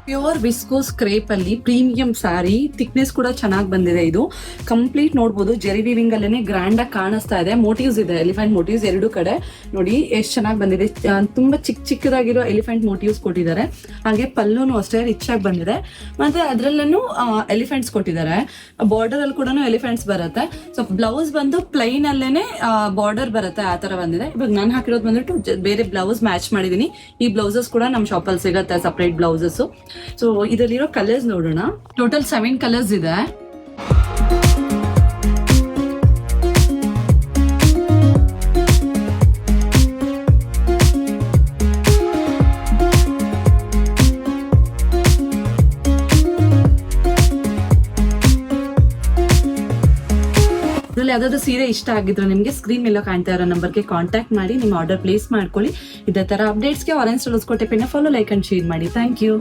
Pure viscose crepe ಅಲ್ಲಿ premium sari, thickness ಕೂಡ ಚೆನ್ನಾಗಿ ಬಂದಿದೆ. ಇದು ಕಂಪ್ಲೀಟ್ ನೋಡ್ಬೋದು ಜೆರಿ ವೀವಿಂಗ್ ಅಲ್ಲೇನೆ ಗ್ರ್ಯಾಂಡ್ ಆಗಿ ಕಾಣಿಸ್ತಾ ಇದೆ. ಮೋಟಿವ್ಸ್ ಇದೆ, ಎಲಿಫೆಂಟ್ ಮೋಟಿವ್ಸ್ ಎರಡು ಕಡೆ ನೋಡಿ ಎಷ್ಟು ಚೆನ್ನಾಗಿ ಬಂದಿದೆ. ತುಂಬಾ ಚಿಕ್ಕದಾಗಿರೋ ಎಲಿಫೆಂಟ್ ಮೋಟಿವ್ಸ್ ಕೊಟ್ಟಿದ್ದಾರೆ. ಹಾಗೆ ಪಲ್ಲೂನು ಅಷ್ಟೇ ರಿಚ್ ಆಗಿ ಬಂದಿದೆ. ಮತ್ತೆ ಅದ್ರಲ್ಲೂ ಎಲಿಫೆಂಟ್ಸ್ ಕೊಟ್ಟಿದ್ದಾರೆ. ಬಾರ್ಡರ್ ಅಲ್ಲಿ ಕೂಡ ಎಲಿಫೆಂಟ್ಸ್ ಬರುತ್ತೆ. ಸೊ ಬ್ಲೌಸ್ ಬಂದು ಪ್ಲೈನ್ ಅಲ್ಲೇನೆ ಬಾರ್ಡರ್ ಬರುತ್ತೆ, ಆ ತರ ಬಂದಿದೆ. ಇವಾಗ ನಾನು ಹಾಕಿರೋದು ಬಂದ್ಬಿಟ್ಟು ಬೇರೆ ಬ್ಲೌಸ್ ಮ್ಯಾಚ್ ಮಾಡಿದೀನಿ. ಈ ಬ್ಲೌಸಸ್ ಕೂಡ ನಮ್ಮ ಶಾಪಲ್ಲಿ ಸಿಗುತ್ತೆ, ಸಪರೇಟ್ ಬ್ಲೌಸಸ್. ಸೊ ಇದರಲ್ಲಿರೋ ಕಲರ್ಸ್ ನೋಡೋಣ. ಟೋಟಲ್ 7 ಕಲರ್ಸ್ ಇದೆ. ಯಾವ್ದಾದ್ರು ಸೀರೆ ಇಷ್ಟ ಆಗಿದ್ರೆ ನಿಮಗೆ ಸ್ಕ್ರೀನ್ ಮೇಲೆ ಕಾಣ್ತಾ ಇರೋ ನಂಬರ್ಗೆ ಕಾಂಟ್ಯಾಕ್ಟ್ ಮಾಡಿ ನಿಮ್ಮ ಆರ್ಡರ್ ಪ್ಲೇಸ್ ಮಾಡ್ಕೊಳ್ಳಿ. ಇದೇ ತರ ಅಪ್ಡೇಟ್ಸ್ಗೆ ಆರೆಂಜ್ ಸ್ಟೋರ್ಸ್ ಕೋಟೆ ಪೆನ್ನ ಫಾಲೋ, ಲೈಕ್ ಅಂಡ್ ಶೇರ್ ಮಾಡಿ. Thank you.